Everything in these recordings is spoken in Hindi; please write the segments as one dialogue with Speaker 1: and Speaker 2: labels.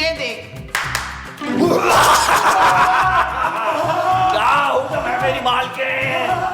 Speaker 1: ये देख।
Speaker 2: क्या हुक्म है मेरी मालकिन?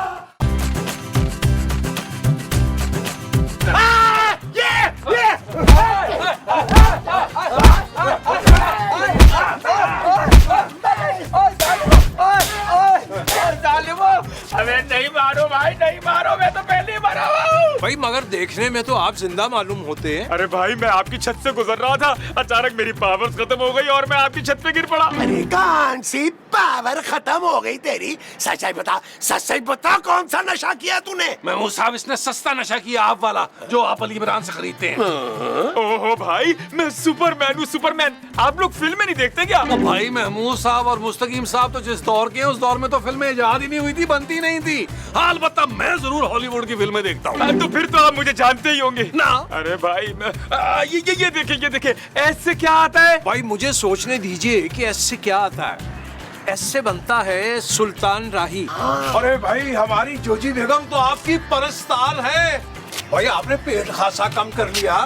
Speaker 2: अबे नहीं मारो भाई, नहीं मारो, मैं तो पहले ही मरा हूँ।
Speaker 3: भाई मगर देखने में तो आप जिंदा मालूम होते हैं।
Speaker 2: अरे भाई मैं आपकी छत से गुजर रहा था, अचानक मेरी पावर्स खत्म हो गई और मैं आपकी छत पे गिर पड़ा।
Speaker 4: अरे कौन सी पावर खत्म हो गई तेरी? सच्चाई बता, सच्चाई बता, कौन सा नशा किया तूने?
Speaker 3: महमूद साहब इसने सस्ता नशा किया आप वाला, जो आप अली इमरान से खरीदते हैं।
Speaker 2: ओहो भाई, मैं सुपरमैन हूँ, सुपरमैन। आप लोग फिल्में नहीं देखते क्या?
Speaker 3: तो भाई महमूद साहब और मुस्तकीम साहब तो जिस दौर के हैं उस दौर में तो फिल्में इजाद ही नहीं हुई थी, बनती नहीं थी। हाँ अलबत्ता मैं जरूर हॉलीवुड की फिल्में देखता हूँ।
Speaker 2: तो फिर तो आप मुझे जानते ही होंगे
Speaker 3: ना।
Speaker 2: अरे भाई मैं ये देखिए ऐसे क्या आता है?
Speaker 3: भाई मुझे सोचने दीजिए कि ऐसे क्या आता है। ऐसे बनता है सुल्तान राही। अरे भाई हमारी जोजी बेगम तो आपकी परस्तार है। भाई आपने पेट खासा कम कर लिया,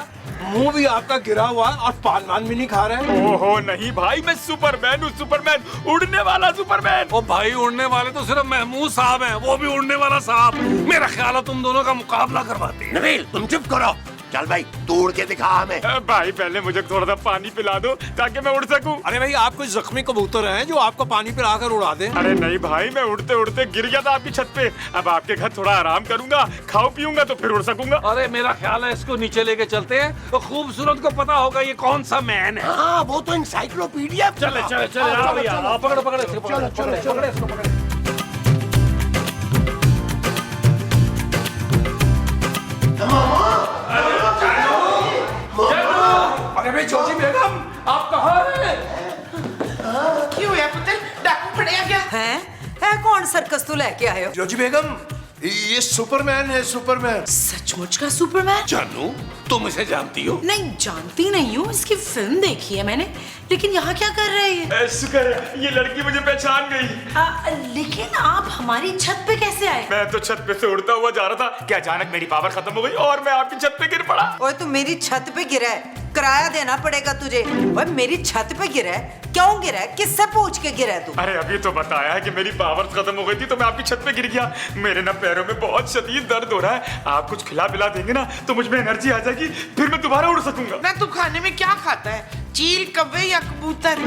Speaker 3: मुंह भी आपका गिरा हुआ और पान वान भी नहीं खा रहे।
Speaker 2: ओहो नहीं भाई, मैं सुपरमैन हूँ, सुपरमैन, उड़ने वाला सुपरमैन।
Speaker 3: ओ भाई उड़ने वाले तो सिर्फ महमूद साहब हैं, वो भी उड़ने वाला साहब। मेरा ख्याल है तुम दोनों का मुकाबला करवाते हैं।
Speaker 4: नबील तुम चुप करो। चल भाई तू उड़ के दिखा हमें।
Speaker 2: भाई पहले मुझे थोड़ा सा पानी पिला दो ताकि मैं उड़ सकूं।
Speaker 3: अरे भाई आप कोई जख्मी कबूतर हैं जो आपको पानी पिलाकर उड़ा दे?
Speaker 2: अरे नहीं भाई, मैं उड़ते उड़ते गिर गया था आपकी छत पे। अब आपके घर थोड़ा आराम करूंगा, खाओ पीऊंगा तो फिर उड़ सकूंगा।
Speaker 3: अरे मेरा ख्याल है इसको नीचे लेके चलते हैं, तो खूबसूरत को पता होगा ये कौन सा मैन है।
Speaker 4: हाँ वो तो इंसाइक्लोपीडिया।
Speaker 3: चले चले चले आओ भैया, आओ, पकड़ो पकड़ो इसको, पकड़ो पकड़ो पकड़ो इसको, पकड़ो। अरे भाई जोजी बेगम आप कहाँ हैं?
Speaker 1: क्यों है पुत्र, डाकू पड़ेगा क्या?
Speaker 5: है कौन सर्कस तू लेके आए हो?
Speaker 3: जोजी बेगम ये सुपरमैन है, सुपरमैन।
Speaker 5: सचमुच का सुपरमैन?
Speaker 3: जानू तुम इसे जानती हो?
Speaker 5: नहीं जानती नहीं हूँ, इसकी फिल्म देखी है मैंने, लेकिन यहाँ क्या कर रहे हैं?
Speaker 2: शुक्र है ये लड़की मुझे पहचान गई।
Speaker 5: लेकिन आप हमारी छत पे कैसे आए?
Speaker 2: मैं तो छत पे से उड़ता हुआ जा रहा था कि अचानक मेरी पावर खत्म हो गई और मैं आपकी छत पे गिर पड़ा।
Speaker 5: ओए तू मेरी छत पे गिरा है, किराया देना पड़ेगा तुझे। ओए मेरी छत पे गिरा है, क्यों गिरा है, किससे पूछ के गिरा है तू?
Speaker 2: अरे अभी तो बताया है कि मेरी पावर खत्म हो गई थी तो मैं आपकी छत पे गिर गया। मेरे ना पैरों में बहुत शदीद दर्द हो रहा है, आप कुछ खिला पिला देंगे ना तो मुझ में एनर्जी आ जाएगी, फिर मैं दोबारा उड़ सकूंगा।
Speaker 1: ना तू खाने में क्या खाता है, चील, कव्वे या कबूतर?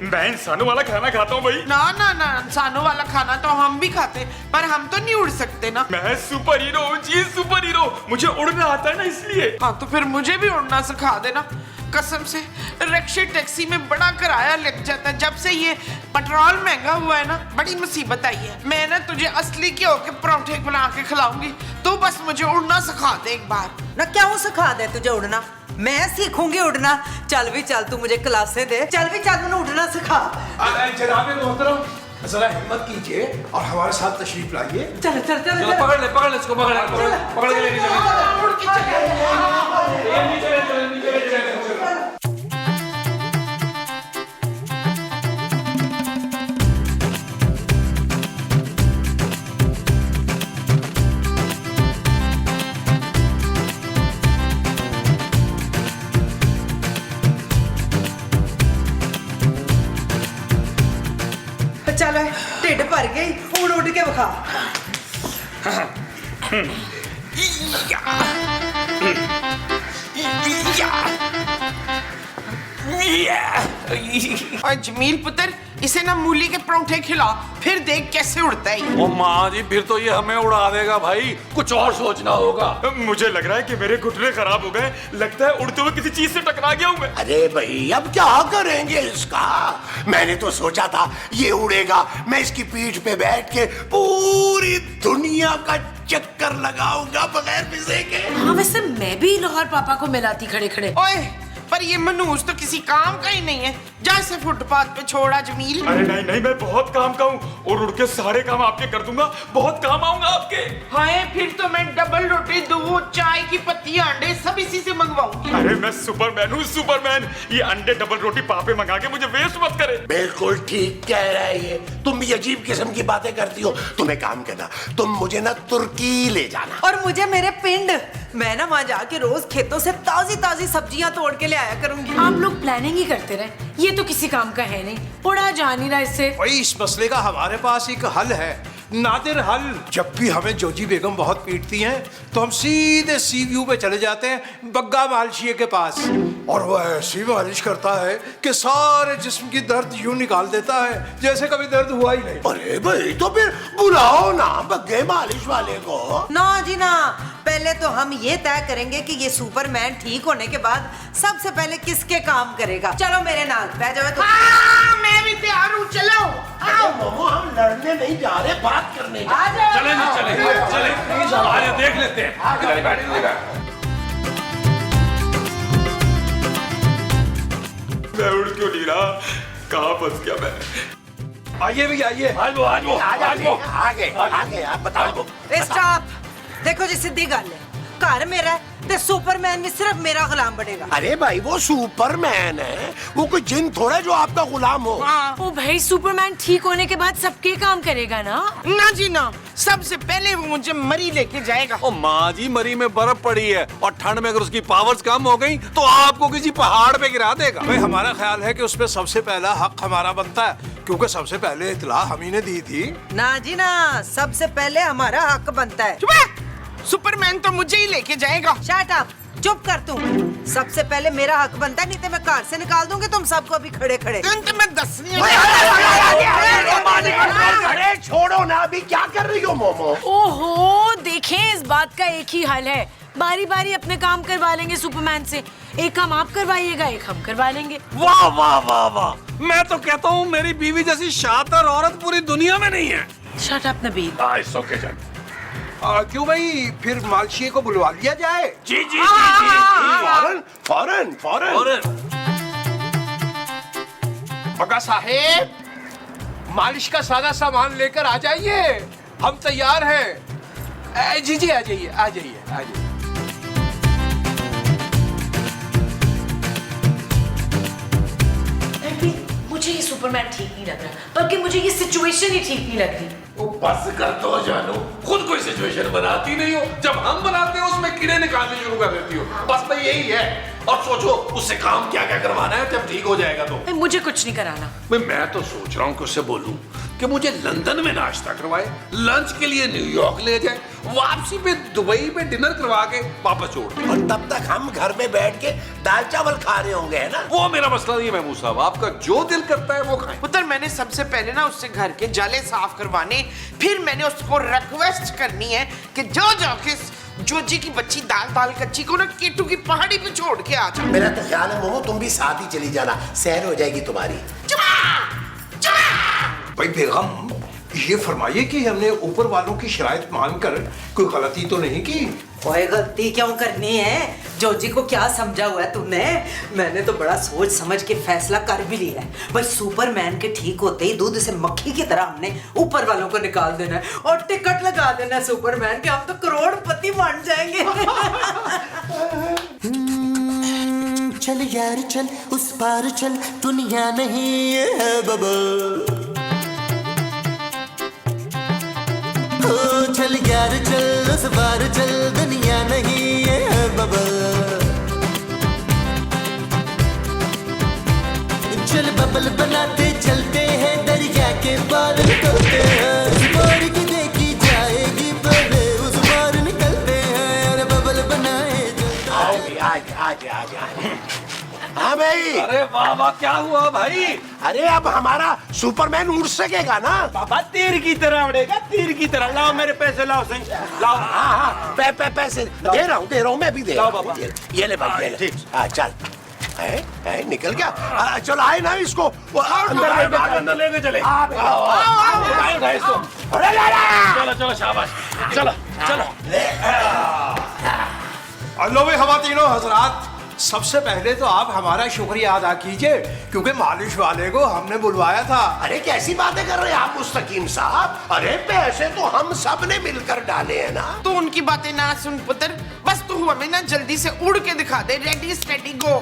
Speaker 2: मैं इंसानों वाला खाना खाता हूँ भाई।
Speaker 1: ना ना ना, इंसानों वाला खाना तो हम भी खाते, पर हम तो नहीं उड़ सकते ना।
Speaker 2: मैं सुपर हीरो हूँ जी, सुपर हीरो, मुझे उड़ना आता है ना इसलिए।
Speaker 1: हाँ तो फिर मुझे भी उड़ना सिखा देना। कसम से रिक्शे टैक्सी में बड़ा किराया लग जाता है, जब से ये पेट्रोल महंगा हुआ है ना, बड़ी मुसीबत आई है। मैं ना तुझे असली के होके पराठे बना के खिलाऊंगी, तू बस मुझे उड़ना सिखा दे एक बार।
Speaker 5: ना क्यों सिखा दे तुझे उड़ना, मैं सीखूंगी उड़ना। चल भी चल, तू मुझे क्लासें दे, चल भी चल, मैंने उड़ना सिखा।
Speaker 3: जनाब मोहतरम जरा हिम्मत कीजिए और हमारे साथ तशरीफ लाइए।
Speaker 5: चल चल चल
Speaker 3: चलो पकड़ ले इसको, पकड़ के लेके चलिए।
Speaker 1: उड़ के चले।
Speaker 5: चल ढिड भर गई, उड़ उड़ के बखा।
Speaker 1: और जमील पुत्र, इसे ना मूली के पराठे खिला, फिर देख कैसे उड़ता है।
Speaker 3: ओ माँ जी फिर तो ये हमें उड़ा देगा भाई, कुछ और सोचना होगा।
Speaker 2: मुझे लग रहा है कि मेरे घुटने खराब हो गए, लगता है उड़ते हुए किसी चीज से टकरा गया हूँ मैं।
Speaker 4: अरे भाई अब क्या करेंगे इसका? मैंने तो सोचा था ये उड़ेगा, मैं इसकी पीठ पे बैठ के पूरी दुनिया का चक्कर लगाऊंगा बगैर पिसे के।
Speaker 5: हाँ वैसे मैं भी लाहौर पापा को मिलाती खड़े खड़े।
Speaker 1: ओए पर ये मनूस तो किसी काम का ही नहीं है, जैसे फुटपाथ पे छोड़ा जमील।
Speaker 2: अरे नहीं नहीं, मैं बहुत काम का हूँ और उड़ के सारे काम आपके कर दूंगा, बहुत काम आऊंगा आपके।
Speaker 1: हाय फिर तो मैं डबल रोटी, दूध, चाय की पत्ती, अंडे सब इसी से मंगवाऊंगी।
Speaker 2: अरे मैं सुपरमैन हूँ, सुपरमैन। ये अंडे डबल रोटी पापे मंगा के मुझे वेस्ट मत करे।
Speaker 4: बिल्कुल ठीक कह रहा है ये, तुम भी अजीब किस्म की बातें करती हो। तुम एक काम करना, तुम मुझे ना तुर्की ले जाना।
Speaker 5: और मुझे मेरे पिंड, मैं ना वहाँ जाके रोज खेतों से ताजी ताजी सब्जियां तोड़ के ले आया करूंगी।
Speaker 6: आप लोग प्लानिंग ही करते रहे, ये तो किसी काम का है नहीं, उड़ा जा नहीं रहा इससे।
Speaker 3: भाई इस मसले का हमारे पास एक हल है, नादिर हल। जब भी हमें जोजी बेगम बहुत पीटती हैं तो हम सीधे सी व्यू पे चले जाते हैं बग्गा मालशिए के पास, और वो ऐसी मालिश करता है कि सारे जिस्म की दर्द यूं निकाल देता है जैसे कभी दर्द हुआ ही नहीं।
Speaker 4: अरे भाई तो फिर बुलाओ ना बग्गे मालिश वाले को।
Speaker 5: ना जी ना, पहले तो हम ये तय करेंगे कि ये सुपरमैन ठीक होने के बाद सबसे पहले किसके काम करेगा। चलो मेरे नाल बैठ जाओ तो।
Speaker 1: मैं भी तैयार हूँ, चलो।
Speaker 4: अरे मोमो हम लड़ने नहीं जा रहे, बात करने जा रहे।
Speaker 3: चले प्लीज हमारे देख लेते हैं।
Speaker 2: मैं उड़ क्यों नहीं रहा, कहाँ फंस गया मैं?
Speaker 3: आइए भी आइए।
Speaker 4: आगे आप बताओ।
Speaker 5: स्टॉप। देखो जी सीधी गल है, घर मेरा है ते सुपरमैन भी सिर्फ मेरा गुलाम बनेगा।
Speaker 4: अरे भाई वो सुपरमैन है, वो कोई जिन थोड़ा जो आपका गुलाम हो।
Speaker 6: ओ भाई, सुपरमैन ठीक होने के बाद सबके काम करेगा ना?
Speaker 1: ना जी ना, सबसे पहले वो मुझे मरी लेके जाएगा।
Speaker 3: ओ माँ जी, मरी में बर्फ पड़ी है और ठंड में अगर उसकी पावर्स कम हो गई तो आपको किसी पहाड़ पे गिरा देगा। भाई हमारा ख्याल है कि उसपे सबसे पहला हक हमारा बनता है, क्योंकि सबसे पहले इत्तला हम ही ने दी थी।
Speaker 5: ना जी ना, सबसे पहले हमारा हक बनता है।
Speaker 1: चुप है! सुपरमैन तो मुझे ही लेके जाएगा।
Speaker 5: शट अप, चुप कर तू। सबसे पहले मेरा हक बनता है, नहीं तो मैं कार से निकाल दूंगी तुम सबको अभी खड़े खड़े।
Speaker 1: तो मैं दस नहीं।
Speaker 4: अरे छोड़ो ना, अभी क्या कर रही हो मोमो?
Speaker 6: ओहो, देखें इस बात का एक ही हल है, बारी बारी अपने काम करवा लेंगे सुपरमैन से। एक काम आप करवाइएगा, एक हम करवा लेंगे।
Speaker 3: वाह वाह वाह वाह, मैं तो कहता हूँ मेरी बीवी जैसी शातिर औरत पूरी दुनिया में नहीं है।
Speaker 6: Shut up Nabeel.
Speaker 3: क्यों भाई, फिर मालशिए को बुलवा लिया जाए?
Speaker 4: जी फौरन
Speaker 3: बगा साहेब, मालिश का सारा सामान लेकर आ जाइए, हम तैयार हैं। जी जी आ जाइए आ जाइए आ जाइए।
Speaker 6: मुझे ये सुपरमैन ठीक नहीं लग रहा, बल्कि मुझे ये सिचुएशन ही ठीक नहीं लग रही।
Speaker 7: वो बस कर दो जानू, खुद कोई सिचुएशन बनाती नहीं हो, जब हम बनाते हो उसमें कीड़े निकालने शुरू कर देती हो। बस भाई यही है, और सोचो उससे काम क्या क्या करवाना है, जब ठीक हो जाएगा तो।
Speaker 6: मुझे कुछ नहीं कराना।
Speaker 7: मैं तो सोच रहा हूँ कि उससे बोलूं कि मुझे लंदन में नाश्ता करवाए, लंच के लिए न्यूयॉर्क ले जाए, वापसी पे दुबई में डिनर करवा के वापस छोड़ दे।
Speaker 4: और तब तक हम घर में बैठ के दाल चावल खा रहे होंगे, है ना?
Speaker 7: वो मेरा मसला नहीं है महमूद साहब, आपका जो दिल करता है वो खाएं।
Speaker 1: पुत्र, मैंने सबसे पहले ना उससे घर के जाले साफ करवाने, फिर मैंने उसको रिक्वेस्ट करनी है कि जाके जोजी की बच्ची दाल कच्ची को ना केटू की पहाड़ी पे छोड़ के आ जाओ।
Speaker 4: मेरा तो ख्याल है मोमो तुम भी साथ ही चली जाना, सैर हो जाएगी तुम्हारी।
Speaker 3: भाई बेगम, ये फरमाइए कि हमने ऊपर वालों की शराइत मानकर कोई गलती तो नहीं की?
Speaker 5: कोई गलती क्यों करनी है? जोजी को क्या समझा हुआ है तुमने? मैंने तो बड़ा सोच समझ के फैसला कर भी लिया है। बस सुपरमैन के ठीक होते ही दूध से मक्खी की तरह हमने ऊपर वालों को निकाल देना है और टिकट लगा देना है सुपरमैन के, हम तो करोड़पति बन जाएंगे।
Speaker 8: चल यार चल, उस पार चल, दुनिया नहीं है बबल। चल यार चल, उस पार चल, दुनिया नहीं है बबल। चल बबल बनाते चलते हैं, दरिया के पार निकलते हैं, उस पार की देखी जाएगी पहले, उस पार निकलते हैं, अरे बबल बनाए
Speaker 4: आगे। हाँ भाई।
Speaker 3: अरे वाह वाह, क्या हुआ भाई?
Speaker 4: अरे अब हमारा सुपरमैन उड़ सकेगा ना?
Speaker 9: बाबा तीर की तरह उड़ेगा, तीर की तरह। लाओ मेरे पैसे, लाओ सही, लाओ।
Speaker 4: हाँ पैसे दे रहा हूँ, मैं भी दे रहा हूँ बाबा। ये ले भाई, ये ले।
Speaker 9: ठीक।
Speaker 4: हाँ चल। है निकल गया। चलो आए ना इसको
Speaker 9: अंदर लेके चले। चलो चलो शाबाश, चलो चलो।
Speaker 3: अल्लाह में हवा तीनों हजरात, सबसे पहले तो आप हमारा शुक्रिया अदा कीजिए, क्योंकि मालिश वाले को हमने बुलवाया था।
Speaker 4: अरे कैसी बातें कर रहे हैं आप मुस्तकीम साहब? अरे पैसे तो हम सब ने मिलकर डाले हैं ना।
Speaker 1: तो उनकी बातें ना सुन पुत्र, बस तू हमें ना जल्दी से उड़ के दिखा दे। रेडी स्टेडी गो।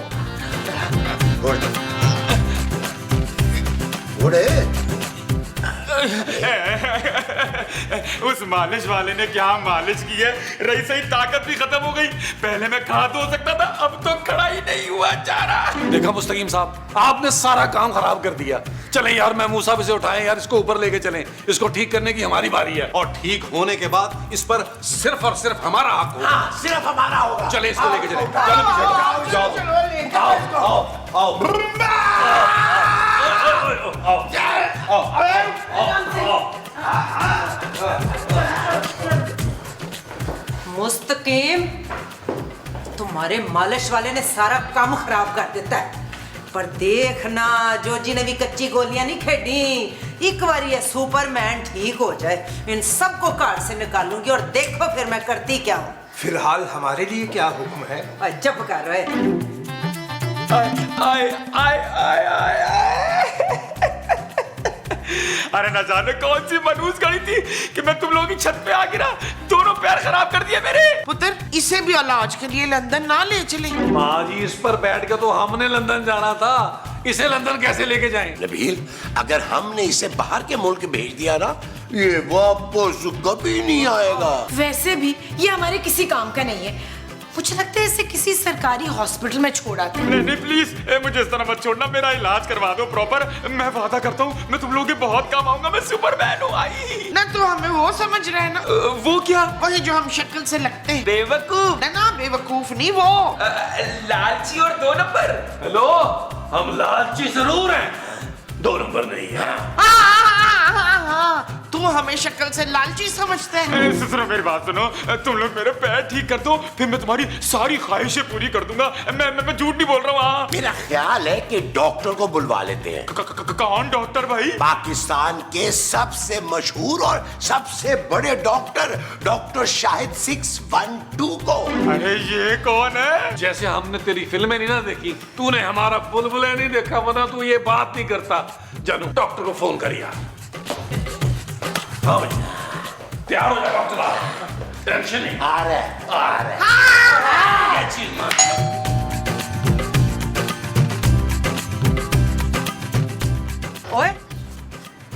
Speaker 4: उड़े।
Speaker 2: उस मालिश वाले ने क्या मालिश की है, रही सही ताकत भी खत्म हो गई। पहले मैं खड़ा तो हो सकता था, अब तो खड़ा ही नहीं हुआ जा रहा।
Speaker 7: देखा मुस्तकीम साहब, आपने सारा काम खराब कर दिया। चलें यार, महमूद साहब इसे उठाएं यार, इसको ऊपर लेके चलें। इसको ठीक करने की हमारी बारी है, और ठीक होने के बाद इस पर सिर्फ और सिर्फ हमारा हक होगा।
Speaker 4: हाँ, सिर्फ हमारा होगा।
Speaker 7: चले इसको लेके चलें। चलो पीछे, जाओ आओ।
Speaker 5: मुस्तकीम, तुम्हारे मालिश वाले ने सारा काम खराब कर देता है। पर देखना, जोजी ने भी कच्ची गोलियां नहीं खेडी। एक बार ये सुपरमैन ठीक हो जाए, इन सबको कार से निकालूंगी और देखो फिर मैं करती क्या हूँ।
Speaker 3: फिलहाल हमारे लिए क्या हुक्म है?
Speaker 5: अजब कर रहे।
Speaker 2: आए आए आए आए आए। अरे न जाने कौन सी मनहूस गई थी कि मैं तुम लोगों की छत पे आ गिरा, दोनों पैर खराब कर दिए मेरे।
Speaker 1: पुत्र, इसे भी इलाज के लिए लंदन ना ले चले।
Speaker 7: माँ जी, इस पर बैठ के तो हमने लंदन जाना था, इसे लंदन कैसे लेके जाएं?
Speaker 4: नबील, अगर हमने इसे बाहर के मुल्क भेज दिया ना, ये वापस कभी नहीं आएगा।
Speaker 6: वैसे भी ये हमारे किसी काम का नहीं है। मुझे लगता है इसे किसी सरकारी हॉस्पिटल में छोड़ा था।
Speaker 2: नहीं नहीं प्लीज, मुझे इस तरह मत छोड़ना, मेरा इलाज करवा दो प्रॉपर। मैं वादा करता हूँ मैं तुम लोगों के बहुत काम आऊंगा। मैं सुपरमैन हूँ। आई
Speaker 1: ना तो हमें वो समझ रहे हैं ना,
Speaker 2: वो क्या?
Speaker 1: वही जो हम शक्ल से लगते हैं।
Speaker 2: बेवकूफ
Speaker 1: ना बेवकूफ नहीं, वो
Speaker 2: लालची और 2 नंबर।
Speaker 7: हेलो, हम लालची जरूर हैं, 2 नंबर नहीं है।
Speaker 1: तू हमें शक्ल से लालची समझते हैं।
Speaker 2: सुनो मेरी बात सुनो, तुम लोग मेरे पैर ठीक कर दो, फिर मैं तुम्हारी सारी ख्वाहिशें पूरी कर दूंगा। मैं झूठ नहीं बोल रहा हूँ। हाँ,
Speaker 4: मेरा ख्याल है कि डॉक्टर को बुलवा लेते हैं।
Speaker 2: कौन डॉक्टर भाई?
Speaker 4: पाकिस्तान के सबसे मशहूर और सबसे बड़े डॉक्टर, डॉक्टर शाहिद 612 को।
Speaker 2: अरे ये कौन है?
Speaker 7: जैसे हमने तेरी फिल्में नहीं ना देखी, तूने हमारा बुलबुले नहीं देखा, वरना तू ये बात नहीं करता। जानू, डॉक्टर को फोन करिए। हाँ भाई, तैयार हो जाए डॉक्टर, टेंशन नहीं।
Speaker 4: आ रहे।
Speaker 7: ये चीज मत।
Speaker 5: ओए,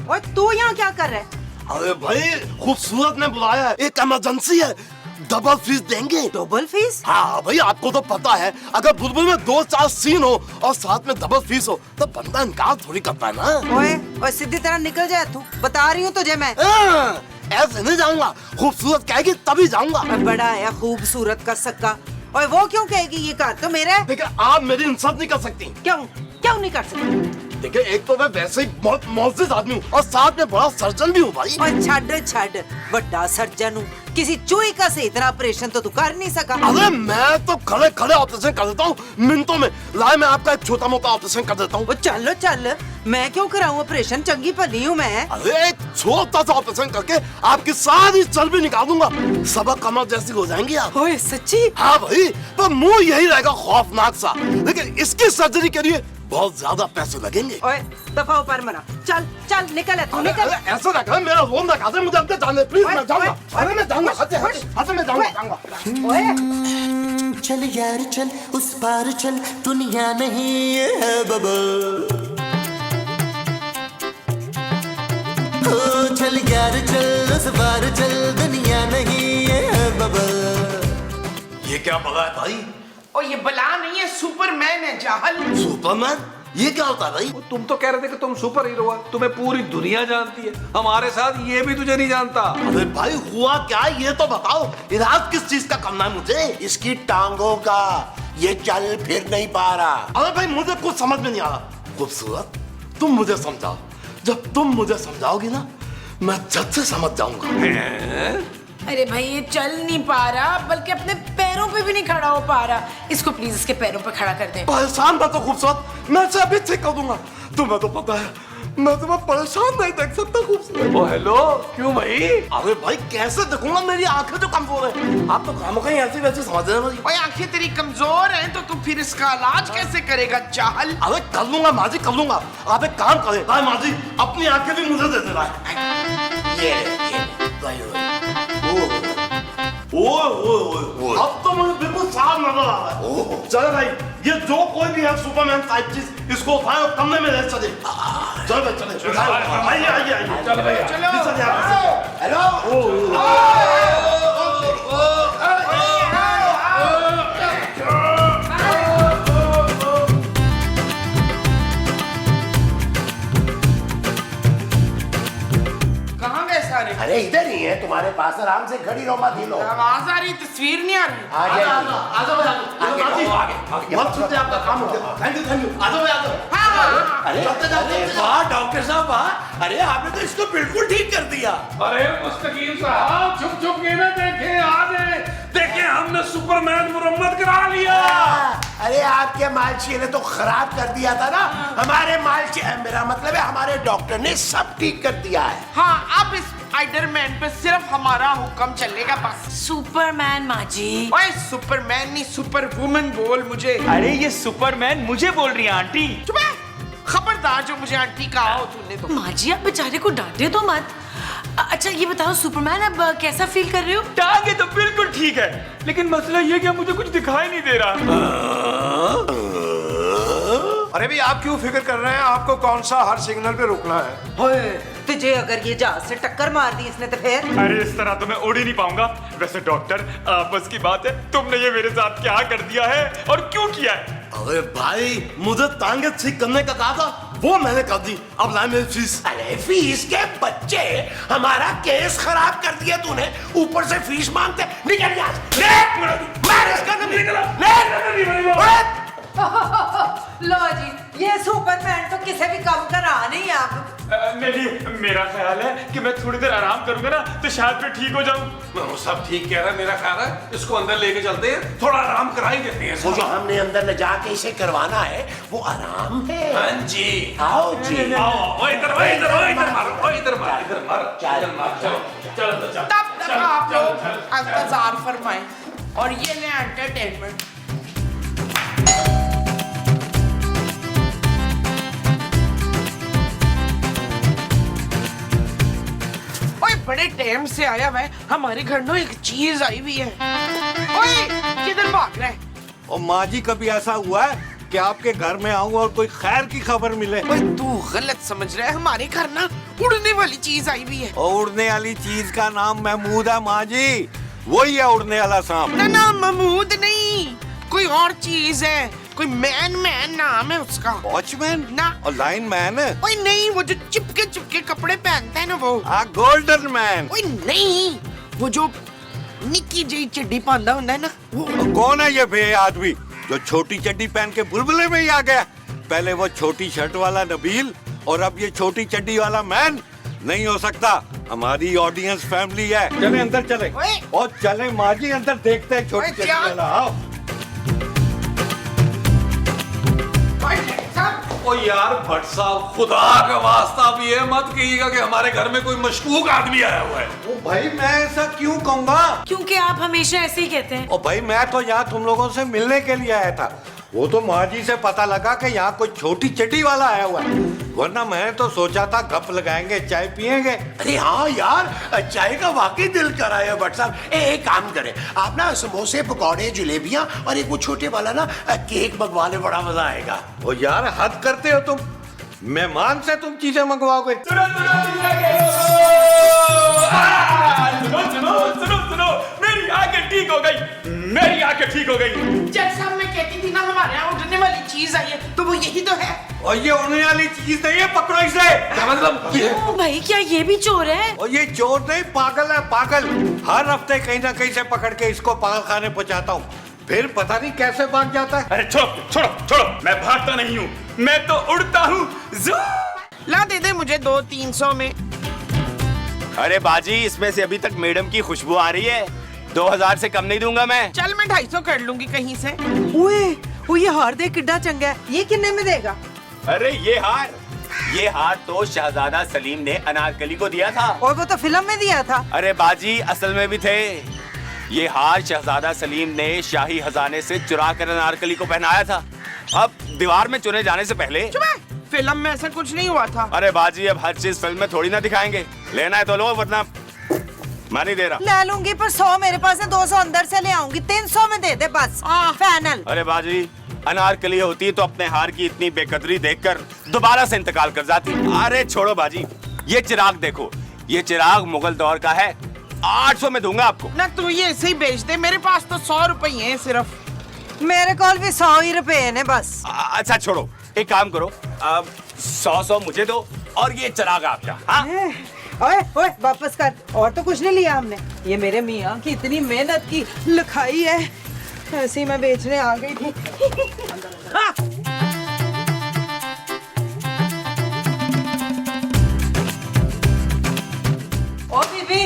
Speaker 5: ओए तू यहाँ क्या कर रहा है?
Speaker 10: अरे भाई, खूबसूरत ने बुलाया है, एक इमरजेंसी है, डबल फीस देंगे।
Speaker 5: Double fees?
Speaker 10: हाँ भाई, आपको तो पता है, अगर बुलबुल में 2-4 सीन हो और साथ में डबल फीस हो तो बंदा इनकार थोड़ी करता है ना।
Speaker 5: ओए, ओए सीधी तरह निकल जाए तू, बता रही हूँ तुझे मैं।
Speaker 10: ऐसे नहीं जाऊंगा, खूबसूरत कहेगी तभी जाऊंगा।
Speaker 5: बड़ा है खूबसूरत का सक्का। ओए वो क्यों कहेगी? ये कार तो मेरा है।
Speaker 10: देखिए, आप मेरी इंसल्ट नहीं कर सकती।
Speaker 5: क्यों क्यों नहीं कर सकती?
Speaker 10: देखिए, एक तो मैं वैसे ही बहुत मौजूद आदमी हूँ और साथ में बड़ा सर्जन भी हूँ भाई।
Speaker 5: और छड़ बड़ा सर्जन हूँ, किसी चूही का से इतना ऑपरेशन तो तू कर नहीं सका।
Speaker 10: अरे मैं तो खड़े खड़े ऑपरेशन कर देता हूँ मिनटों में। लाए, मैं आपका एक छोटा मोटा ऑपरेशन कर देता हूँ।
Speaker 5: वो चल, मैं क्यों कराऊं ऑपरेशन? चंगी भली हूँ मैं।
Speaker 10: अरे एक छोटा सा ऑपरेशन करके आपकी सारी चर्बी निकाल दूंगा, सबक कमर जैसी हो जाएंगी आप।
Speaker 5: ओए सच्ची?
Speaker 10: हाँ भाई, पर मुंह यही रहेगा खौफनाक सा, लेकिन इसकी सर्जरी के लिए बहुत ज्यादा पैसे लगेंगे।
Speaker 5: ओए दफा ऊपर मना, चल निकल, तू निकल।
Speaker 10: ऐसा ना कर, मेरा रोम लगा दे, मुझे अंदर जाने प्लीज। मैं जाऊंगा, अरे मैं जाऊंगा, हटे मैं जाऊंगा।
Speaker 8: चल यार चल, उस पार चल, दुनिया नहीं ये है बबल। ओ चल यार चल, उस पार चल, दुनिया नहीं ये है बबल।
Speaker 4: ये क्या बगा है भाई?
Speaker 1: और ये बला नहीं है, सुपरमैन है जाहल।
Speaker 10: सुपरमैन? ये क्या होता है भाई?
Speaker 7: तुम तो कह रहे थे कि तुम सुपर हीरो हो, तुम्हें पूरी दुनिया जानती है, हमारे साथ ये भी तुझे नहीं जानता।
Speaker 10: अरे भाई, हुआ क्या ये तो बताओ, इलाज किस चीज का करना है मुझे?
Speaker 4: इसकी टांगों का, ये चल फिर नहीं पा रहा।
Speaker 10: अरे भाई, मुझे कुछ समझ में नहीं आ रहा। खूबसूरत, तुम मुझे समझाओ, जब तुम मुझे समझाओगी ना, मैं झट से समझ जाऊंगा।
Speaker 6: अरे भाई, ये चल नहीं पा रहा, बल्कि अपने पैरों पे भी नहीं खड़ा हो पा रहा। इसको प्लीज इसके पैरों पे खड़ा कर दे।
Speaker 10: परेशान मत हो खूबसूरत, मैं इसे अभी ठीक कर दूंगा। तुम्हें तो पता है, मैं तुम्हें परेशान नहीं देख सकता खूबसूरत।
Speaker 7: ओ हेलो, क्यों भाई?
Speaker 10: अरे भाई, कैसे देखूंगा? मेरी आंखें जो कमजोर है। आप तो खामो कहीं ऐसी वैसी समझ रहे हैं भाई।
Speaker 1: और आंखें तेरी कमजोर हैं तो तू फिर इसका इलाज कैसे करेगा जाहल?
Speaker 10: अरे कर लूंगा माँ जी, कर लूंगा। आप एक काम करें, भाई माँ जी, अपनी आंखें भी मुझे दे देना है।
Speaker 4: ये
Speaker 10: अब तो मुझे बिल्कुल साफ नजर आ रहा है। चलो भाई, ये जो कोई भी है सुपरमैन टाइप चीज, इसको उठाए और कमरे में ले चले। चलो भाई, चले आइए आइए आइए। चलो भाई, चलो। हेलो।
Speaker 1: कहाँ गए सारे?
Speaker 4: अरे इधर ही है तुम्हारे पास, आराम से खड़ी रहो, मत हिलो।
Speaker 1: आवाज आ रही, तस्वीर नहीं आ रही।
Speaker 4: आ जाइए।
Speaker 10: मत छूटे, आपका काम हो गया। थैंक यू आ जाओ।
Speaker 4: अरे वाह डॉक्टर साहब वाह, अरे आपने तो इसको बिल्कुल ठीक कर दिया।
Speaker 7: अरे मुस्तकीम साहब, छुप छुप के ना देखे, आज देखे हमने सुपरमैन मुरम्मत करा लिया।
Speaker 4: अरे आपके मालची ने तो खराब कर दिया था ना, हमारे मालची, मेरा मतलब है हमारे डॉक्टर ने सब ठीक कर दिया है।
Speaker 1: हाँ, अब इस स्पाइडरमैन पे सिर्फ हमारा हुक्म चलेगा बस।
Speaker 6: सुपरमैन माँ जी।
Speaker 1: ओए सुपरमैन नहीं, सुपर वुमन बोल मुझे।
Speaker 2: अरे ये सुपरमैन मुझे बोल रही है आंटी।
Speaker 1: चुप है, खबरदार जो मुझे आंटी कहा हो तूने तो।
Speaker 6: माँ जी आप बेचारे को डांटे तो मत। अच्छा ये बताओ सुपरमैन अब कैसा फील कर रहे हो?
Speaker 2: टांगे तो बिल्कुल ठीक है, लेकिन मसला ये कि मुझे कुछ दिखाई नहीं दे रहा।
Speaker 3: अरे भी आप क्यों फिक्र कर रहे हैं? आपको कौन सा हर सिग्नल पे रुकना है?
Speaker 5: ओए, तुझे अगर ये जहाज से टक्कर मार दी इसने तो फिर?
Speaker 2: अरे इस तरह तो मैं उड़ ही नहीं पाऊंगा। वैसे डॉक्टर, आपस की बात है, तुमने ये मेरे साथ क्या कर दिया है और क्यों किया है?
Speaker 10: अरे भाई, मुझे टांगे ठीक करने का कहा था, वो मैंने कर दी। अब लाए मेरी फीस।
Speaker 4: अरे फीस के बच्चे, हमारा केस खराब कर दिया तूने, ऊपर से फीस मांगते। निकल यहाँ से, मार इसका
Speaker 5: लो जी, ये सुपरमैन तो किसी भी काम का रहा नहीं आप।
Speaker 2: नहीं, मेरा ख्याल है कि मैं थोड़ी देर आराम करूंगा ना तो शायद फिर ठीक हो जाऊं।
Speaker 7: वो सब ठीक कह रहा है, मेरा ख्याल है इसको अंदर लेके चलते हैं, थोड़ा आराम करा ही देते हैं।
Speaker 4: वो जो हमने अंदर ले जाके इसे करवाना है वो आराम है।
Speaker 7: हाँ जी,
Speaker 4: आओ जी।
Speaker 7: आओ, इधर मारो, इधर मारो।
Speaker 1: तब तक आप लोग इंतजार फरमाएं और ये ले एंटरटेनमेंट। ओए बड़े टाइम से आया हुआ है, हमारे घर में एक चीज आई हुई है। ओए किधर भाग रहा है?
Speaker 3: और माँ जी कभी ऐसा हुआ है कि आपके घर में आऊं और कोई खैर की खबर मिले?
Speaker 1: ओए तू गलत समझ रहा है, हमारे घर ना उड़ने वाली चीज आई हुई है।
Speaker 3: और उड़ने वाली चीज का नाम महमूद है माँ जी, वही है उड़ने वाला सांप।
Speaker 1: ना ना महमूद नहीं, कोई और चीज है, कोई मैन नाम है उसका।
Speaker 3: वॉचमैन
Speaker 1: ना।
Speaker 3: और लाइन मैन?
Speaker 1: ओए नहीं, वो जो चिपके कपड़े पहनता है ना वो।
Speaker 3: Golden man.
Speaker 1: ओए नहीं, वो जो निक्की जी चड्डी पहनता होता है ना वो।
Speaker 3: कौन है ये बे आदमी जो छोटी चड्डी पहन के बुलबुले में ही आ गया? पहले वो छोटी शर्ट वाला नबील और अब ये छोटी चड्डी वाला मैन। नहीं हो सकता, हमारी ऑडियंस फैमिली है। चले अंदर चले। और चले माँ जी अंदर देखते हैं छोटी चड्डी वाला। आओ।
Speaker 7: ओ यार भट्ट साहब, खुदा का वास्ता भी है, मत कहिएगा कि हमारे घर में कोई मशकूक आदमी आया हुआ है।
Speaker 3: ओ भाई मैं ऐसा क्यों कहूँगा?
Speaker 6: क्योंकि आप हमेशा ऐसे ही कहते हैं।
Speaker 3: ओ भाई मैं तो यहाँ तुम लोगों से मिलने के लिए आया था। वो तो माँ जी से पता लगा कि यहाँ कोई छोटी चड्डी वाला आया हुआ है, वरना मैं तो सोचा था गप लगाएंगे, चाय पियेंगे।
Speaker 4: अरे हाँ यार, चाय का वाकई दिल कर रहा है भट्ट साहब। एक काम करें, आप ना समोसे, पकौड़े, जलेबियां और एक वो छोटे वाला ना केक मंगवा ले, बड़ा मजा आएगा।
Speaker 3: ओ यार हद करते हो तुम, मेहमान से तुम चीजें मंगवाओगे?
Speaker 2: सुनो, मेरी आंखें ठीक हो गई, मेरी आंखें ठीक हो गई।
Speaker 1: जैसा मैं कहती थी ना, हमारे यहाँ उड़ने वाली चीज आई है, तो वो यही तो है।
Speaker 3: और ये उड़ने वाली चीज नहीं है, पकड़ो इसे।
Speaker 7: क्या मतलब ये?
Speaker 6: ओ भाई क्या ये भी चोर है?
Speaker 3: और ये चोर नहीं, पागल है, पागल। हर हफ्ते कहीं ना कहीं से पकड़ के इसको पागल खाने पहुंचाता हूँ, फिर पता नहीं कैसे भाग जाता है।
Speaker 2: अरे छोड़ो, मैं भागता नहीं हूँ, मैं तो उड़ता हूँ।
Speaker 1: ला दे दे मुझे 200-300 में।
Speaker 9: अरे बाजी, इसमें से अभी तक मैडम की खुशबू आ रही है, 2000 से कम नहीं दूंगा मैं।
Speaker 1: चल मैं 250 कर लूंगी कहीं से।
Speaker 5: ओए ये हार दे किड्डा चंगा है, ये कितने में देगा?
Speaker 9: अरे ये हार तो शहजादा सलीम ने अनारकली को दिया था।
Speaker 5: और वो तो फिल्म में दिया था।
Speaker 9: अरे बाजी असल में भी थे। ये हार शहजादा सलीम ने शाही खजाने से चुरा कर अनारकली को पहनाया था, अब दीवार में चुने जाने से पहले।
Speaker 1: चुप है, फिल्म में ऐसा कुछ नहीं हुआ था।
Speaker 9: अरे बाजी अब हर चीज फिल्म में थोड़ी ना दिखाएंगे, लेना है तो लो वरना। मैं नहीं दे रहा।
Speaker 5: ले लूंगी पर 100 मेरे पास है, 200 अंदर से ले आऊंगी, 300 में दे दे बस। फाइनल।
Speaker 9: अरे बाजी, अनारकली होती तो अपने हार की इतनी बेकदरी देखकर दोबारा से इंतकाल कर जाती। अरे छोड़ो बाजी, ये चिराग देखो, ये चिराग मुगल दौर का है, 800 में दूंगा आपको।
Speaker 1: ना तू ये ऐसे ही बेच दे, मेरे पास तो 100 रुपए हैं सिर्फ।
Speaker 5: मेरे को भी 100 ही रुपए ने बस।
Speaker 9: अच्छा छोड़ो, एक काम करो, 100 मुझे दो और ये चिराग आपका। हाँ?
Speaker 5: ओए ओए वापस कर, और तो कुछ नहीं लिया हमने। ये मेरे मियाँ की इतनी मेहनत की लिखाई है, ऐसे ही मैं बेचने आ गई थी। ओ बीबी,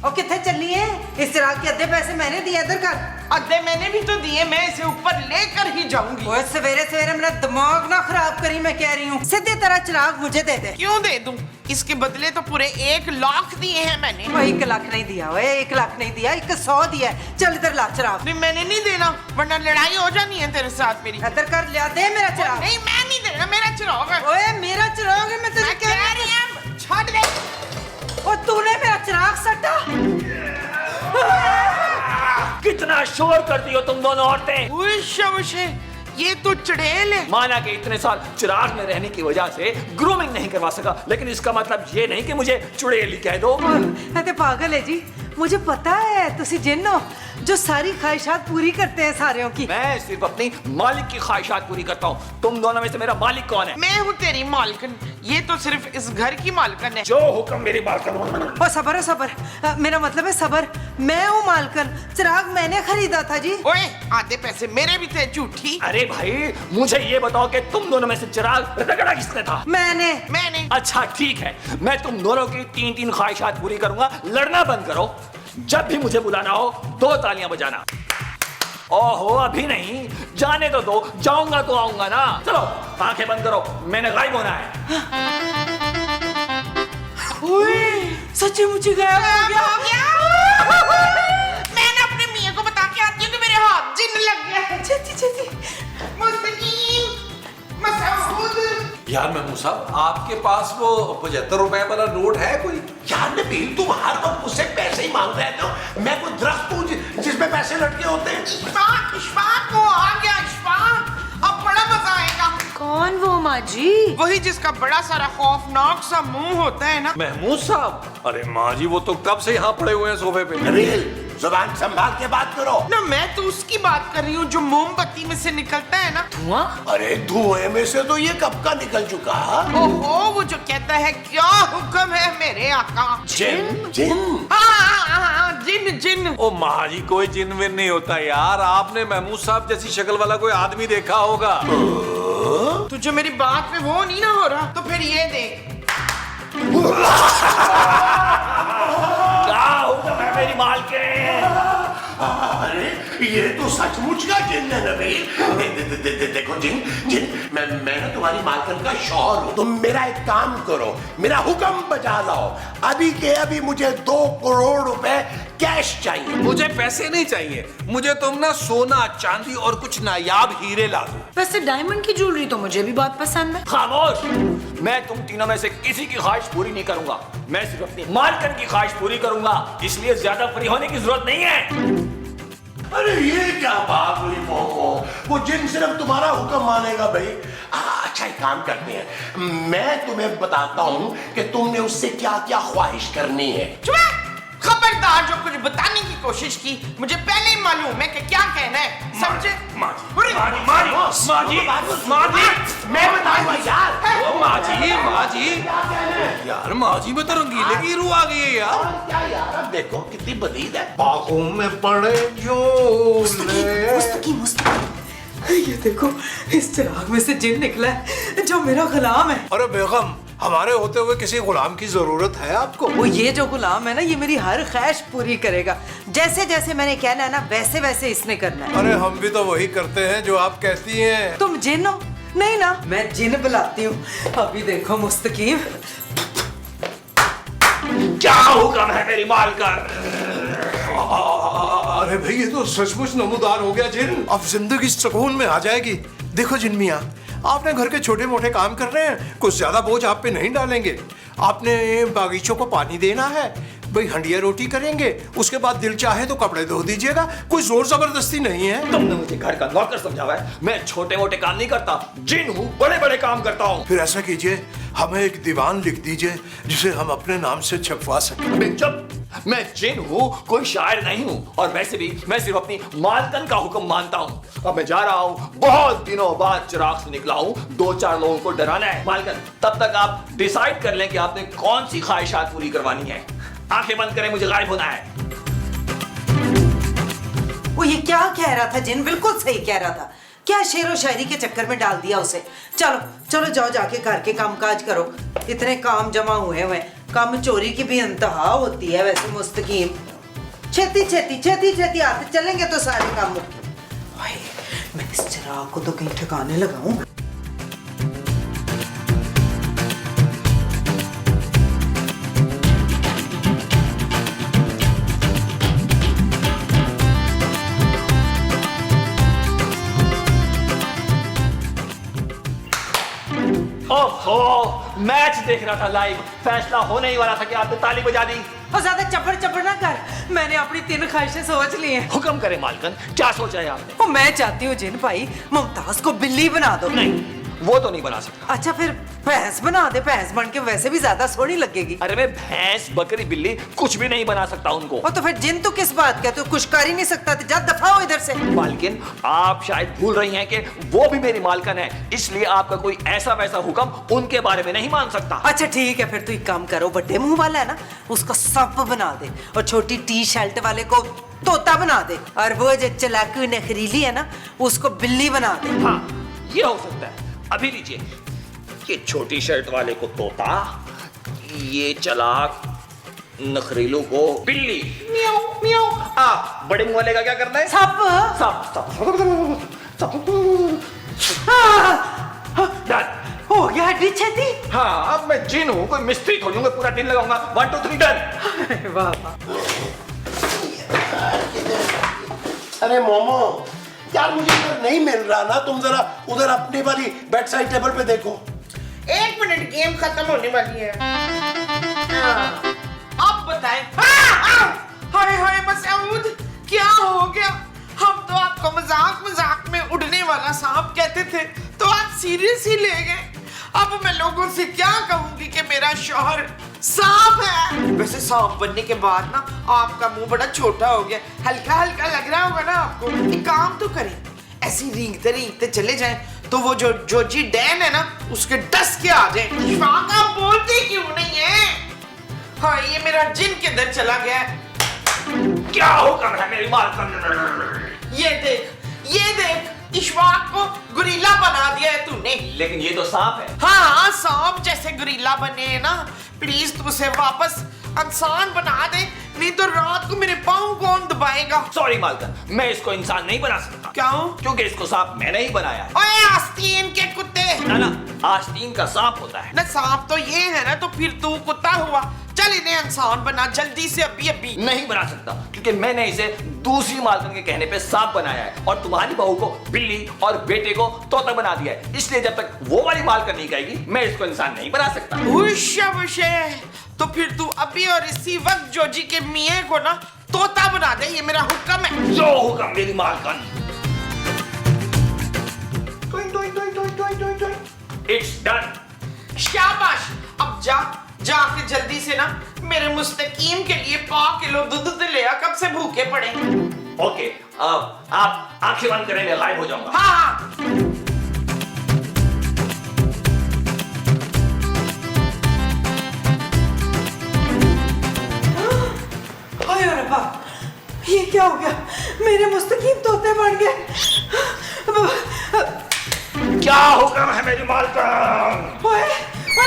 Speaker 5: ओ किथे चली है? इस चिराग के अद्धे पैसे मैंने दिए, इधर कर।
Speaker 1: अद्धे मैंने भी तो दिए, मैं इसे ऊपर लेकर ही जाऊंगी।
Speaker 5: ओए सवेरे सवेरे मेरा दिमाग ना खराब करी, मैं कह रही हूँ सीधे तरह चिराग मुझे दे दे।
Speaker 1: क्यों दे दूं? इसके बदले तो पूरे 1 लाख दिए हैं मैंने।
Speaker 5: वो 1 लाख नहीं दिया, ओए 1 लाख नहीं दिया, 100 दिया है। चल इधर ला चिराग।
Speaker 1: नहीं मैंने नहीं देना, वरना लड़ाई हो जानी है तेरे साथ मेरी।
Speaker 5: इधर कर, लिया दे मेरा चिराग।
Speaker 1: नहीं मैं नहीं देना, मेरा चिराग है।
Speaker 5: ओए मेरा चिराग है, मैं तेरे
Speaker 1: कह रही हूं, छोड़ दे।
Speaker 5: और तूने मेरा चिराग सटा।
Speaker 11: कितना शोर करती हो तुम दोनों औरतें।
Speaker 1: उशे, ये तो चुड़ैल है।
Speaker 11: माना कि इतने साल चिराग में रहने की वजह से ग्रूमिंग नहीं करवा सका, लेकिन इसका मतलब ये नहीं कि मुझे चुड़ैली कह दो।
Speaker 5: अरे पागल है जी, मुझे पता है तुसी जिन्न हो जो सारी ख्वाहिशात पूरी करते हैं सारियों की।
Speaker 11: मैं सिर्फ अपनी मालिक की ख्वाहिशात पूरी करता हूँ। तुम दोनों में से मेरा मालिक कौन है?
Speaker 1: मैं हूँ तेरी मालकिन, ये तो सिर्फ इस घर की मालकिन है।
Speaker 11: जो हुक्म मेरी मालकिन।
Speaker 5: ओ सबर है सबर, मेरा मतलब है सबर। मैं हूँ मालकिन, चिराग मैंने खरीदा था जी।
Speaker 1: ओए आधे पैसे मेरे भी थे, झूठी।
Speaker 11: अरे भाई मुझे ये बताओ कि तुम दोनों में से चिराग रगड़ा किसने था?
Speaker 5: मैंने।
Speaker 11: अच्छा ठीक है, मैं तुम दोनों की 3-3 ख्वाहिशात पूरी करूंगा। लड़ना बंद करो, जब भी मुझे बुलाना हो 2 तालियां बजाना। ओहो अभी नहीं, जाने तो दो, जाऊंगा तो आऊंगा ना। चलो आंखें बंद करो, मैंने गायब होना है।
Speaker 5: सच्ची मुच्ची गायब हो गया।
Speaker 1: मैंने अपने मियाँ को बता के आती हूँ कि मेरे हाथ जिन्न लग गया है।
Speaker 5: छेती
Speaker 1: मुस्तकीम, मसूद।
Speaker 7: यार महमूद साहब, आपके पास वो 75 रुपए वाला नोट है कोई?
Speaker 4: यार नबील, तुम हर वक्त मुझसे पैसे ही मांग रहे हो। मैं कोई दरख्त हूँ जिसमें पैसे लटके होते हैं?
Speaker 1: इशफाक वो आ गया। इशफाक, अब बड़ा मजा आएगा।
Speaker 6: कौन वो माँ जी?
Speaker 1: वही जिसका बड़ा सारा खौफनाक सा मुंह होता है ना।
Speaker 7: महमूद साहब, अरे माँ जी वो तो कब से यहाँ पड़े हुए हैं सोफे पे।
Speaker 4: नबील, जुबान संभाल के बात करो
Speaker 1: ना। मैं तो उसकी बात कर रही हूँ जो मोमबत्ती में से निकलता है ना धुआं।
Speaker 4: अरे धुएं में से तो ये कब का निकल चुका।
Speaker 1: ओहो, वो जो कहता है क्या हुक्म है मेरे आका।
Speaker 4: जिन जिन
Speaker 1: हाँ, जिन जिन।
Speaker 7: ओ माँ जी, कोई जिन विन नहीं होता यार। आपने महमूद साहब जैसी शक्ल वाला कोई आदमी देखा होगा।
Speaker 1: तुझे मेरी बात में वो नहीं ना हो रहा, तो फिर ये देख।
Speaker 11: क्या हुक्म है मेरी मालकिन?
Speaker 4: अरे ये तो सचमुच का जिन है नबील। देखो जिन जिन, मैं ना तुम्हारी मालकिन का शौहर हूँ। तुम मेरा एक काम करो, मेरा हुक्म बजा लाओ। अभी के अभी मुझे 2 करोड़ रुपए कैश चाहिए।
Speaker 7: मुझे पैसे नहीं चाहिए, मुझे तुम ना सोना चांदी और कुछ नायाब हीरे ला दो।
Speaker 6: वैसे डायमंड की ज्वेलरी तो मुझे भी बहुत पसंद है।
Speaker 11: खामोश, मैं तुम तीनों में से किसी की ख्वाहिश पूरी नहीं करूंगा। मैं सिर्फ अपनी मालकिन की ख्वाहिश पूरी करूंगा, इसलिए ज्यादा फ्री होने की जरूरत नहीं है।
Speaker 4: अरे ये क्या बात हुई मोको, वो जिन सिर्फ तुम्हारा हुक्म मानेगा भाई। अच्छा एक काम करते हैं, मैं तुम्हें बताता हूँ कि तुमने उससे क्या क्या ख्वाहिश करनी है।
Speaker 1: खबरदार, जो कुछ बताने की कोशिश की मुझे पहले ही मालूम है कि क्या कहना है, समझे?
Speaker 11: मैं बताऊंगा यार।
Speaker 7: ओ माँ जी यार, माँ जी में तो रंगीले की रूह आ गई है यार।
Speaker 4: क्या यार, अब देखो कितनी बदीद है।
Speaker 3: बाहों में पड़े झूले।
Speaker 5: ये देखो, इस चिराग में से जिन निकला है जो मेरा गुलाम है।
Speaker 3: अरे बेगम, हमारे होते हुए किसी गुलाम की जरूरत है आपको?
Speaker 5: वो ये जो गुलाम है ना, ये मेरी हर ख्वाहिश पूरी करेगा। जैसे जैसे मैंने कहना है ना, वैसे वैसे इसने करना है।
Speaker 3: अरे हम भी तो वही करते हैं जो आप कहती हैं।
Speaker 5: तुम जिन हो? नहीं ना, मैं जिन बुलाती हूँ। अभी देखो मुस्तकीम।
Speaker 11: क्या हुक्म है मेरी मालकिन?
Speaker 3: अरे भाई, ये तो सचमुच नमूदार हो गया जिन। अब जिंदगी सुकून में आ जाएगी। देखो जिन मियाँ, आपने घर के छोटे मोटे काम कर रहे हैं, कुछ ज्यादा बोझ आप पे नहीं डालेंगे। आपने बागीचों को पानी देना है, भाई हंडिया रोटी करेंगे, उसके बाद दिल चाहे तो कपड़े धो दीजिएगा, कोई जोर जबरदस्ती नहीं है।
Speaker 11: तुमने मुझे घर का नौकर समझा हुआ है। मैं छोटे मोटे काम नहीं करता, जिन हूँ बड़े बड़े काम करता हूँ।
Speaker 3: फिर ऐसा कीजिए, हमें एक दीवान लिख दीजिए जिसे हम अपने नाम से छपवा सकें।
Speaker 11: चुप, मैं जिन हूँ, कोई शायर नहीं हूँ। और वैसे भी मैं सिर्फ अपनी मालकन का हुक्म मानता हूँ। अब मैं जा रहा हूँ, बहुत दिनों बाद चिराग से निकला हूँ, 2-4 लोगों को डराना है। मालकन, तब तक आप डिसाइड कर लें कि आपने कौन सी ख्वाहिशात पूरी करवानी है। आंखें बंद करें, मुझे गायब होना है।
Speaker 5: वो ये क्या कह रहा था जिन? बिल्कुल सही कह रहा था। क्या शेरो शायरी के चक्कर में डाल दिया उसे। चलो चलो जाओ, जाके घर के काम काज करो, इतने काम जमा हुए हुए। काम चोरी की भी इंतहा होती है वैसे मुस्तकीम। छेती छेती छेती छेती आते चलेंगे तो सारे काम मुक्के। भाई मैं इस चिराग को तो कहीं ठिकाने लगाऊं।
Speaker 11: ओहो, मैच देख रहा था लाइव, फैसला होने ही वाला था कि आपने ताली बजा दी।
Speaker 5: और ज्यादा चपड़ चपड़ ना कर, मैंने अपनी 3 ख्वाहिशें सोच ली हैं।
Speaker 11: हुक्म करे मालकन, क्या सोचा है आपने?
Speaker 5: वो मैं चाहती हूँ जिन भाई, मुमताज को बिल्ली बना दो।
Speaker 11: नहीं, वो तो नहीं बना सकता।
Speaker 5: अच्छा फिर भैंस बना दे, भैंस बन के वैसे भी ज्यादा सोहनी लगेगी।
Speaker 11: अरे मैं भैंस बकरी बिल्ली कुछ भी नहीं बना सकता उनको।
Speaker 5: और तो फिर जिन तो किस बात का, तू कुछ कर ही नहीं सकता, जा दफा हो इधर से।
Speaker 11: मालकिन, आप शायद भूल रही हैं कि वो भी मेरी मालकन है, इसलिए आपका कोई ऐसा वैसा हुक्म उनके बारे में नहीं मान सकता।
Speaker 5: अच्छा ठीक है, फिर तू एक काम करो, बड़े मुंह वाला है ना, उसको सांप बना दे, और छोटी टी शर्ट वाले को तोता बना दे, और वो जो चालाकी नखरीली है ना, उसको बिल्ली बना दे।
Speaker 11: हाँ, ये हो सकता है। अभी लीजिए, ये छोटी शर्ट वाले को तोता, ये चालाक नखरीलू को बिल्ली। म्याऊ म्याऊ। बड़े मुंह वाले का क्या करना है?
Speaker 5: सांप। हो गया हड्डी छेती।
Speaker 11: हाँ, अब मैं जिन हूँ, कोई मिस्त्री थोड़ी हूँ, पूरा दिन लगाऊंगा। 1 2 3 डन।
Speaker 4: अरे मोमो यार, मुझे इधर नहीं मिल रहा ना, तुम जरा उधर अपनी वाली बेड साइड टेबल पे देखो।
Speaker 1: 1 मिनट, गेम खत्म होने वाली है। अब बताएं। हाय हाय मसूद, क्या हो गया? हम तो आपको मजाक मजाक में उड़ने वाला सांप कहते थे, तो आप सीरियस ही ले गए। अब मैं लोगों से क्या कहूंगी कि मेरा शौहर सांप है। वैसे सांप बनने के बाद ना आपका मुंह बड़ा छोटा हो गया, हल्का हल्का लग रहा होगा ना आपको। एक काम तो करें, ऐसी रींगते रींगते चले जाएं तो वो जो जोजी डैन है ना, उसके डस के आ जाए। इशफाक, आप बोलते क्यों नहीं है? हाँ, ये मेरा जिन किधर चला गया है?
Speaker 11: क्या हुक्म है मेरी मालकन?
Speaker 1: ये देख, इशफाक को गुरीला बना दिया है तूने।
Speaker 11: लेकिन ये तो सांप है।
Speaker 1: हाँ, सांप जैसे गुरीला बने है ना, प्लीज तू उसे वापस इंसान बना दे, नहीं तो रात को मेरे पाँव कौन दबाएगा?
Speaker 11: सॉरी मालकन, मैं इसको इंसान नहीं बना सकता।
Speaker 1: क्यों?
Speaker 11: क्योंकि इसको सांप मैंने ही बनाया है।
Speaker 1: ओए आस्तीन के कुत्ते!
Speaker 11: ना, आस्तीन का सांप होता है
Speaker 1: ना। सांप तो ये है ना, तो फिर तू कुत्ता हुआ। चल इन्हें इंसान बना जल्दी से, अभी।
Speaker 11: नहीं बना सकता, क्योंकि मैंने इसे दूसरी मालकन के कहने पे सांप बनाया है, और तुम्हारी बहू को बिल्ली और बेटे को तोता बना दिया है। इसलिए जब तक वो वाली मालकन नहीं कहेगी, मैं इसको इंसान नहीं बना सकता।
Speaker 1: तो फिर तू अभी और इसी वक्त जोजी के मियाँ को ना तोता बना दे, ये मेरा हुक्म है।
Speaker 11: जो हुक्म मेरी मालकन। It's done.
Speaker 1: शाबाश, अब जाके जल्दी से ना मेरे मुस्तकीम के लिए 5 किलो दूध ले आ, कब से भूखे पड़े।
Speaker 11: ओके, अब आप आंखें बंद करें, मैं गायब हो जाऊंगा।
Speaker 1: हाँ।
Speaker 5: ये क्या हो गया? मेरे मुस्तकीम तोते बन गए।
Speaker 11: क्या हुक्म है मेरी मालकन?
Speaker 5: ओए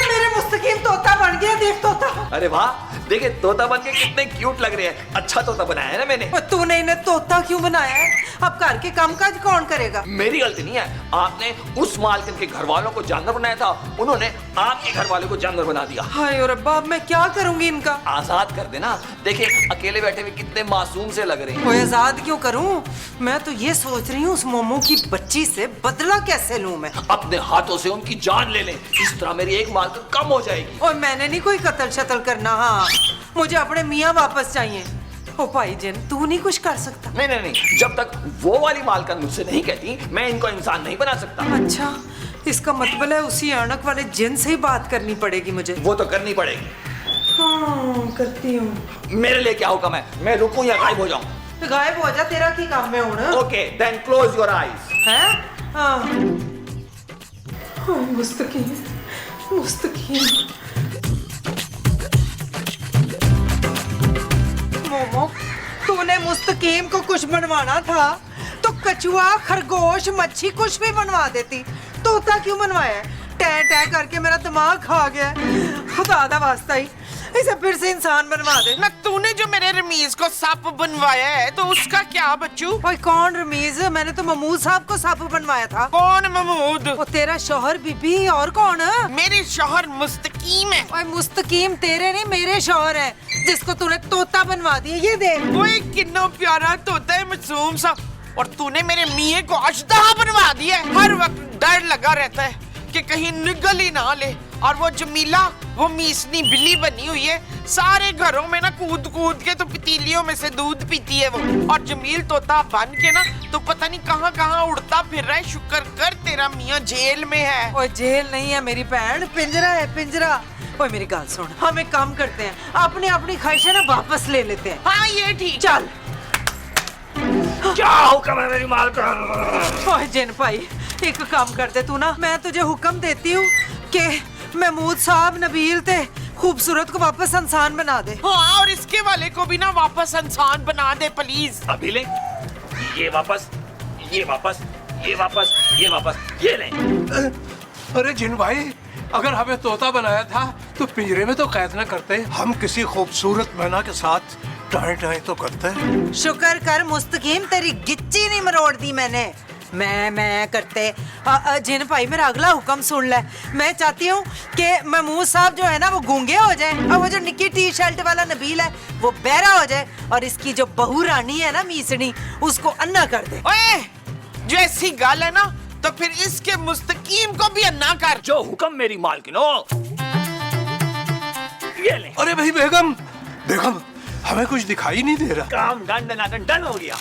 Speaker 5: मेरे मुस्तकीम तोता बन गया, देख तोता।
Speaker 11: अरे वाह, देखिए तोता बन के कितने क्यूट लग रहे हैं। अच्छा तोता बनाया है ना मैंने।
Speaker 5: तूने इन्हें तोता क्यों बनाया है? अब घर के कामकाज कौन करेगा?
Speaker 11: मेरी गलती नहीं है, आपने उस मालकिन के घर वालों को जानवर बनाया था, उन्होंने आपके घर वालों को जानवर बना दिया।
Speaker 5: हाय और रब्बा, मैं क्या करूंगी इनका?
Speaker 11: आजाद कर देना। देखिए अकेले बैठे हुए कितने मासूम से लग रहे हैं।
Speaker 5: कोई आजाद क्यों करूं? मैं तो ये सोच रही हूँ उस मोमो की बच्ची से बदला कैसे लूं मैं।
Speaker 11: अपने हाथों से उनकी जान ले लें, इस तरह मेरी एक मालकिन कम हो जाएगी।
Speaker 5: और मैंने नहीं कोई कत्ल शतल करना। हाँ, मुझे अपने मियाँ वापस चाहिए। ओ भाई जिन, तू नहीं कुछ कर सकता?
Speaker 11: नहीं नहीं नहीं, जब तक वो वाली मालकन मुझसे नहीं कहती मैं इनको इंसान नहीं बना सकता।
Speaker 5: अच्छा, इसका मतलब है उसी अणक वाले जिन से ही बात करनी पड़ेगी मुझे।
Speaker 11: वो तो करनी पड़ेगी।
Speaker 5: हाँ, करती हूँ।
Speaker 11: मेरे लिए क्या हुक्म है? मैं रुकूं या गायब हो जाऊं?
Speaker 5: गायब हो जा, तेरा की काम में हूँ।
Speaker 11: Okay, then close your eyes.
Speaker 5: हैं? हाँ। मुस्तकीम, मुस्तकीम। मोमो, तूने मुस्तकीम को कुछ बनवाना था तो कछुआ, खरगोश, मच्छी कुछ भी बनवा देती। तोता क्यों बनवाया? टै टै करके मेरा दिमाग खा गया। खुदा दा वास्ता ही इसे फिर से इंसान बनवा दे।
Speaker 1: ना तूने जो मेरे रमीज को सांप बनवाया है तो उसका क्या बच्चू?
Speaker 5: ओए कौन रमीज? मैंने तो महमूद साहब को सांप बनवाया था।
Speaker 1: कौन महमूद?
Speaker 5: वो तेरा शौहर बीबी, और कौन?
Speaker 1: मेरे शौहर मुस्तकीम है।
Speaker 5: ओए मुस्तकीम तेरे नहीं, मेरे शौहर है, जिसको तूने तोता बनवा दिया। ये देख।
Speaker 1: ओए कितना प्यारा तोता है, मासूम सा। और तूने मेरे मियाँ को अजदहा बनवा दिया है। हर वक्त डर लगा रहता है कि कहीं निगल ही ना ले। और वो जमीला, वो मीसनी बिल्ली बनी हुई है, सारे घरों में ना कूद कूद के तो पतीलियों में से दूध पीती है वो। और जमील तोता बन के ना तो पता नहीं कहाँ कहाँ उड़ता फिर रहा है। शुक्र कर तेरा मियाँ जेल में है।
Speaker 5: ओए जेल नहीं है मेरी बहन, पिंजरा है, पिंजरा। ओए मेरी गाल सुन, हम एक काम करते हैं, अपनी अपनी ख्वाहिशें ना वापस ले लेते हैं।
Speaker 1: हाँ ये ठीक।
Speaker 5: चल।
Speaker 11: क्या हुक्म है मेरी मालकन?
Speaker 5: ओए जिन भाई, एक काम कर दे तू ना, मैं तुझे हुक्म देती हूँ कि महमूद साहब, नबील ते खूबसूरत को वापस इंसान बना दे।
Speaker 1: हाँ, और इसके वाले को भी ना वापस इंसान बना दे प्लीज।
Speaker 11: अभी ले, ये वापस, ये वापस, ये वापस, ये वापस, ये ले।
Speaker 3: अरे जिन भाई, अगर हमें तोता बनाया था तो पिंजरे में तो कैद न करते, हम किसी खूबसूरत मैना के साथ टाए टाए तो करते हैं।
Speaker 5: शुक्र कर मुस्तकीम, तेरी गिच्ची नहीं मरोड़ दी मैंने। मैं करते। जिन भाई मेरा अगला हुक्म सुन ले। मैं चाहती हूँ कि महमूद साहब जो है ना वो गूंगे हो जाए, और वो जो निक्की टी शर्ट वाला नबील है वो बहरा हो जाए, और इसकी जो बहू रानी है ना मीसनी, उसको अन्ना कर दे।
Speaker 1: ओए, जो ऐसी गाल है ना तो फिर इसके मुस्तकीम को भी अन्ना कर।
Speaker 11: जो हुक्म मेरी मालकिनो। ये ले।
Speaker 3: अरे भाई बेगम, बेगम हमें कुछ दिखाई नहीं दे रहा।
Speaker 11: काम डन डन डन हो गया।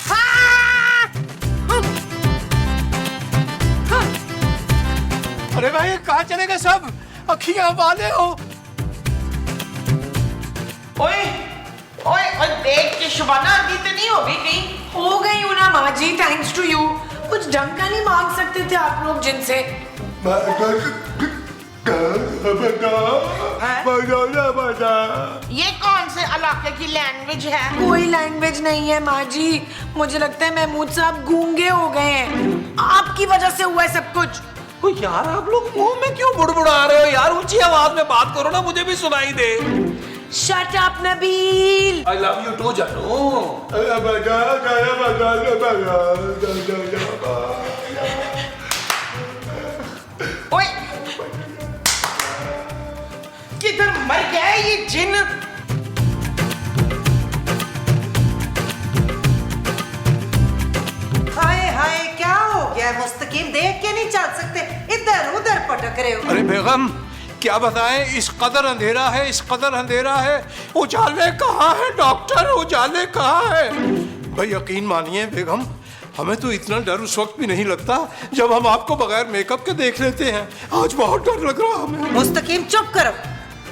Speaker 3: अरे भाई कहाँ चले गए सब? अखियां वाले हो।
Speaker 1: ओए ओए ओए, देख के शुबाना आदि तो नहीं हो गई कहीं?
Speaker 6: हो गई हूँ ना माँ जी, थैंक्स टू यू। कुछ ढंग का नहीं मांग सकते थे आप लोग जिनसे?
Speaker 1: ये कौन से इलाके की लैंग्वेज है?
Speaker 6: कोई लैंग्वेज नहीं है माँ जी। मुझे लगता है महमूद साहब गूंगे हो गए हैं, आपकी वजह से हुआ है सब कुछ।
Speaker 3: ओ यार, आप लोग मुंह में क्यों बुड़बुड़ा रहे हो यार? ऊंची आवाज में बात करो ना, मुझे भी सुनाई दे।
Speaker 6: Shut up Nabeel.
Speaker 7: I love you too जानू।
Speaker 1: ओए, किधर मर गया है ये जिन?
Speaker 5: हाय हाय, क्या हो गया मुस्तकीम? देख के नहीं चल सकते, इधर उधर पटक रहे हो।
Speaker 3: अरे बेगम क्या बताएं, इस कदर अंधेरा है, इस कदर अंधेरा है। उजाले कहाँ है डॉक्टर? उजाले कहाँ है? भाई यकीन मानिए बेगम, हमें तो इतना डर उस वक्त भी नहीं लगता जब हम आपको बगैर मेकअप के देख लेते हैं। आज बहुत डर लग रहा हमें।
Speaker 5: मुस्तकीम चुप करो,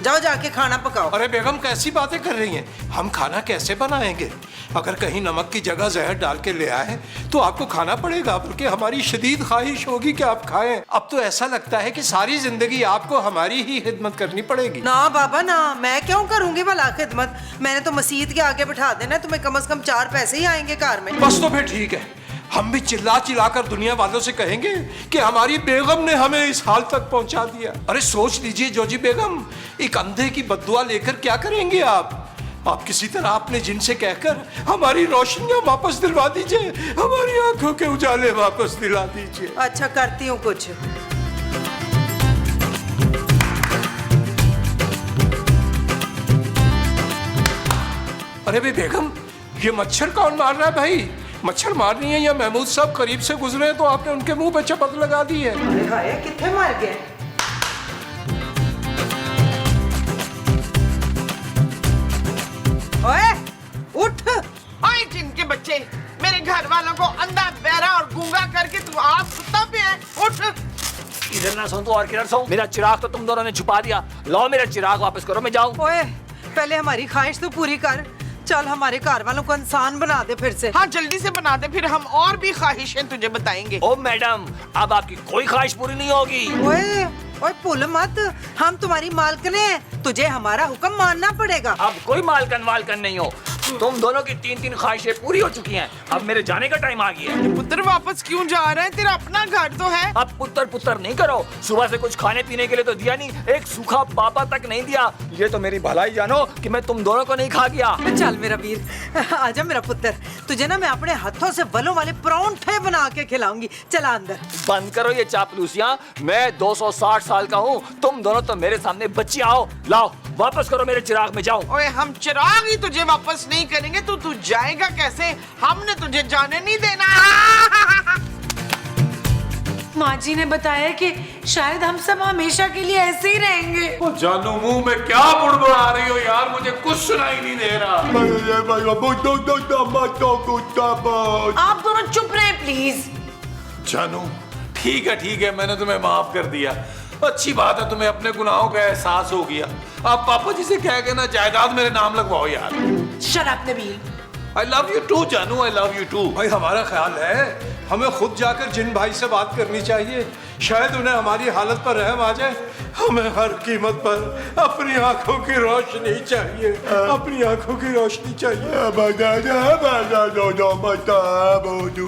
Speaker 5: जाओ जाके खाना पकाओ।
Speaker 3: अरे बेगम कैसी बातें कर रही हैं? हम खाना कैसे बनाएंगे? अगर कहीं नमक की जगह जहर डाल के ले आए तो आपको खाना पड़ेगा, बल्कि हमारी शदीद ख्वाहिश होगी कि आप खाएं। अब तो ऐसा लगता है कि सारी जिंदगी आपको हमारी ही खिदमत करनी पड़ेगी।
Speaker 5: ना बाबा ना, मैं क्यों करूंगी भला खिदमत? मैंने तो मस्जिद के आगे बिठा देना, तुम्हें कम से कम 4 पैसे ही आएंगे कार में।
Speaker 3: बस तो फिर ठीक है, हम भी चिल्ला चिल्ला कर दुनिया वालों से कहेंगे कि हमारी बेगम ने हमें इस हाल तक पहुंचा दिया। अरे सोच लीजिए जोजी बेगम, एक अंधे की बद्दुआ लेकर क्या करेंगे आप? आप किसी तरह अपने जिन से कहकर हमारी रोशनियां वापस दिलवा दीजिए, हमारी आंखों के उजाले वापस दिला दीजिए।
Speaker 5: अच्छा करती हूँ कुछ।
Speaker 3: अरे भाई बेगम, ये मच्छर कौन मार रहा है भाई? मच्छर मार रही है या महमूद साहब करीब से गुजरे तो आपने उनके मुंह पे चपत लगा दी है?
Speaker 5: अरे हाय, कितने मार गए?
Speaker 1: वालों को अंधा बहरा और गूंगा करके तू आप सुता पे है। उठ।
Speaker 11: इधर ना सुन तो और किधर सुन। मेरा चिराग तो तुम दोनों ने छुपा दिया। लो मेरा चिराग वापस करो, मैं जाऊं।
Speaker 5: ओए पहले हमारी ख्वाहिश तो पूरी कर। चल हमारे घर वालों को इंसान बना दे फिर से।
Speaker 1: हाँ जल्दी से बना दे, फिर हम और भी ख्वाहिशें तुझे बताएंगे।
Speaker 11: ओ मैडम, अब आपकी कोई ख्वाहिश पूरी नहीं होगी।
Speaker 5: ओए ओए भूल मत, हम तुम्हारी मालकिन हैं, तुझे हमारा हुक्म मानना पड़ेगा।
Speaker 11: अब कोई मालकन वालकन नहीं हो, तुम दोनों की 3-3 ख्वाहिशें पूरी हो चुकी हैं। अब मेरे जाने का टाइम आ गया है।
Speaker 1: पुत्र वापस क्यों जा रहा है? तेरा अपना घर तो है।
Speaker 11: अब पुत्र पुत्र नहीं करो। सुबह से कुछ खाने पीने के लिए तो दिया नहीं, एक सूखा पापा तक नहीं दिया। ये तो मेरी भलाई जानो कि मैं तुम दोनों को नहीं खा गया।
Speaker 5: चल मेरा वीर, आजा मेरा पुत्र, तुझे ना मैं अपने हाथों से वलों वाले परांठे बना के खिलाऊंगी। चला अंदर।
Speaker 11: बंद करो ये चापलूसियां। मैं 260 साल का हूँ, तुम दोनों तो मेरे सामने बच्ची। आओ लाओ वापस करो मेरे चिराग में। जाऊं?
Speaker 1: ओए हम चिराग ही तुझे वापस नहीं करेंगे तो तू जाएगा कैसे? हमने तुझे जाने नहीं देना।
Speaker 6: माँ जी ने बताया कि शायद हम सब हमेशा के लिए ऐसे ही रहेंगे।
Speaker 7: ओ जानू, मुंह में क्या बुड़बुड़ा रही हो यार, मुझे कुछ सुनाई नहीं दे रहा।
Speaker 6: आप दोनों चुप रहे प्लीज।
Speaker 7: जानू ठीक है, मैंने तुम्हें माफ कर दिया। अच्छी बात है, तुम्हें अपने गुनाहों का एहसास हो गया। अब पापा जी से कह के ना जायदाद मेरे नाम लगवाओ यार।
Speaker 6: Shut up Nabeel.
Speaker 7: I love you too जानू, आई लव यू टू।
Speaker 3: भाई हमारा ख्याल है हमें खुद जाकर जिन भाई से बात करनी चाहिए, शायद उन्हें हमारी हालत पर रहम आ जाए। हमें हर कीमत पर अपनी आंखों की रोशनी चाहिए, अपनी आंखों की रोशनी चाहिए।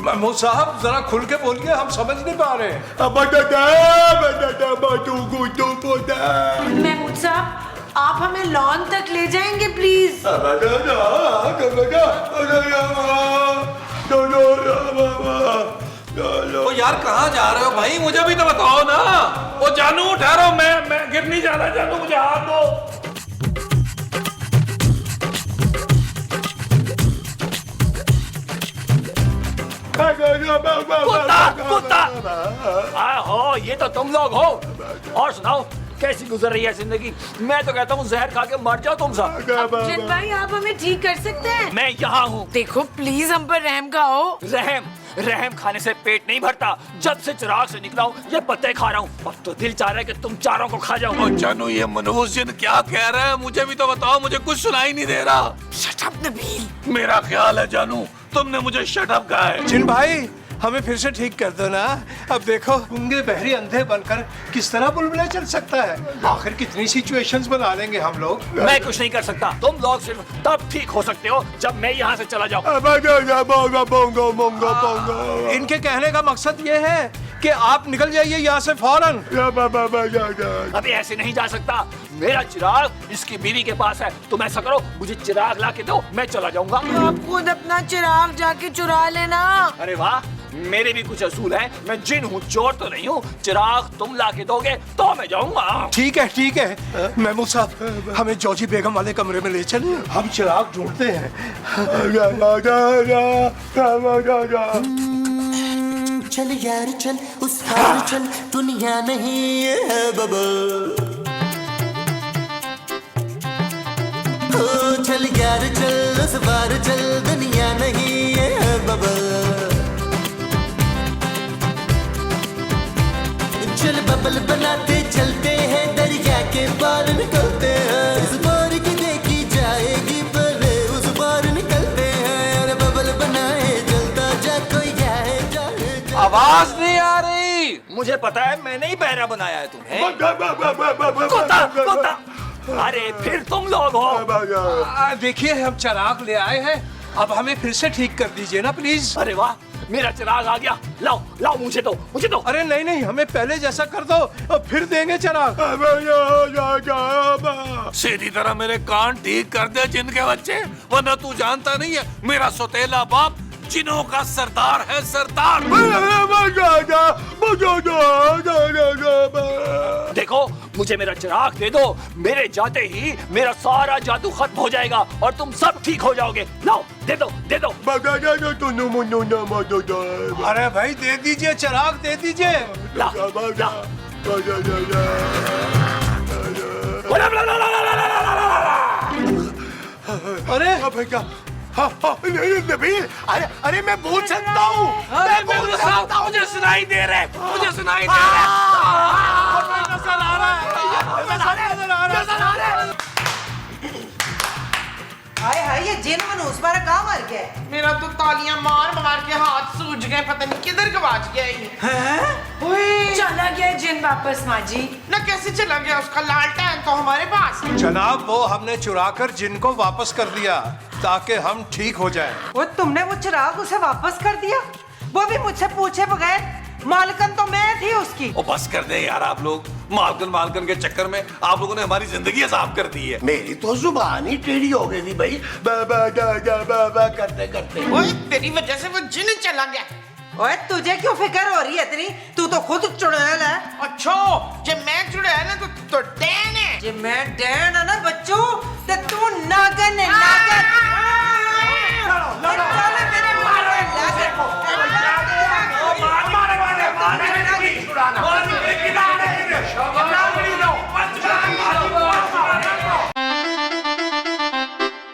Speaker 3: महमूद साहब जरा खुल के बोलिए, हम समझ नहीं पा रहे।
Speaker 6: महमूद साहब आप हमें लॉन तक ले जाएंगे प्लीज।
Speaker 7: ओ यार कहाँ जा रहे हो भाई, मुझे भी तो बताओ ना। ओ जानू ठहरो, मैं गिर नहीं जा रहा। जानू मुझे हाथ दो।
Speaker 11: कुत्ता हो, ये तो तुम लोग हो। और सुनाओ कैसी गुजर रही है जिंदगी? मैं तो कहता हूँ जहर खा के मर जाओ तुम सब।
Speaker 6: अमजद भाई आप हमें ठीक कर सकते हैं?
Speaker 11: मैं यहाँ हूँ।
Speaker 6: देखो प्लीज हम पर रहम खाओ।
Speaker 11: रहम खाने से पेट नहीं भरता। जब से चिराग से निकला हूँ ये पत्ते खा रहा हूँ। अब तो दिल चाह रहा है कि तुम चारों को खा जाओ।
Speaker 7: जानू ये मनोज जिन क्या कह रहा है, मुझे भी तो बताओ, मुझे कुछ सुनाई नहीं दे रहा।
Speaker 6: Shut up Nabeel.
Speaker 7: मेरा ख्याल है जानू तुमने मुझे शट अप कहा है।
Speaker 3: जिन भाई हमें फिर से ठीक कर दो ना। अब देखो गूंगे बहरे अंधे बनकर किस तरह बुलबुला चल सकता है। आखिर कितनी सिचुएशंस बना लेंगे हम लोग।
Speaker 11: मैं कुछ नहीं कर सकता, तुम लोग सिर्फ तब ठीक हो सकते हो जब मैं यहाँ से चला जाऊँ।
Speaker 3: इनके कहने का मकसद ये है कि आप निकल जाइए यहाँ से फौरन।
Speaker 11: अभी ऐसे नहीं जा सकता। मेरा चिराग इसकी बीवी के पास है। तुम ऐसा करो, मुझे चिराग ला के दो, मैं चला जाऊंगा।
Speaker 6: आप खुद अपना चिराग जाके चुरा लेना।
Speaker 11: अरे वाह, मेरे भी कुछ असूल हैं। मैं जिन हूँ, चोर तो नहीं हूँ। चिराग तुम ला के दोगे तो मैं जाऊंगा।
Speaker 3: ठीक है महमूद साहब हमें जॉजी बेगम वाले कमरे में ले चलिए, हम चिराग ढूंढते हैं।
Speaker 8: चल यार चल उस पार चल, दुनिया नहीं है बबल। चल यार चल उस पार चल, दुनिया नहीं है बबल। चल बबल बनाते चलते हैं, दरिया के पार निकलते हैं। इस बार की देखी जाएगी पहले उस पार निकलते हैं। अरे बबल बनाए जलता जा, कोई जाए जाए।
Speaker 11: आवाज नहीं आ रही। मुझे पता है, मैंने ही बहरा बनाया है तुम्हें। कुत्ता। अरे फिर तुम लोग हो।
Speaker 3: देखिए हम चिराग ले आए हैं, अब हमें फिर से ठीक कर दीजिए ना प्लीज।
Speaker 11: अरे वाह, मेरा चिराग आ गया। लाओ मुझे दो।
Speaker 3: अरे नहीं हमें पहले जैसा कर दो और फिर देंगे चिराग।
Speaker 7: सीधी तरह मेरे कान ठीक कर दे जिनके बच्चे, वरना तू जानता नहीं है मेरा सौतेला बाप जिनों का सरदार है, सरदार। देखो मुझे मेरा चिराग दे दो, मेरे जाते ही मेरा सारा जादू खत्म हो जाएगा और तुम सब ठीक हो जाओगे। लाओ दे दो।
Speaker 3: अरे भाई दे दीजिए, चिराग दे दीजिए।
Speaker 11: ला।
Speaker 3: अरे भैया
Speaker 4: नबील, अरे मैं बोल सकता हूँ, मैं बोल सकता हूँ।
Speaker 11: मुझे सुनाई दे रहा है, मुझे सुनाई दे रहा है।
Speaker 3: नजर आ रहा है।
Speaker 5: हाय हाय, ये जिन मनूस मारा कहाँ मर गया?
Speaker 1: मेरा तो तालियां मार मार के हाथ सूज गए, पता नहीं किधर गवाच गया ये।
Speaker 6: चला गया जिन वापस माँ जी।
Speaker 1: ना कैसे चला गया, उसका लालटेन तो हमारे पास है।
Speaker 3: जनाब वो हमने चुरा कर जिन को वापस कर दिया ताकि हम ठीक हो जाएं।
Speaker 5: वो तुमने वो चिराग उसे वापस कर दिया, वो भी मुझसे पूछे बगैर? मालकन तो मैं थी उसकी।
Speaker 7: ओ बस कर दे यार आप लोग, मालकन के चक्कर में आप लोगों ने हमारी जिंदगी आजाद कर दी है।
Speaker 4: मेरी तो जुबान ही टेढ़ी हो गई थी भाई, बा करते करते।
Speaker 1: ओए तेरी वजह से वो जिन चला गया।
Speaker 5: ओए तुझे क्यों फिक्र हो रही है इतनी? तू तो खुद चुड़ैल है।
Speaker 1: अच्छा जब मैं चुड़ैल है तो डैन है।
Speaker 5: जे मैं डैन है ना बच्चों, ते तू नागन है, नागन।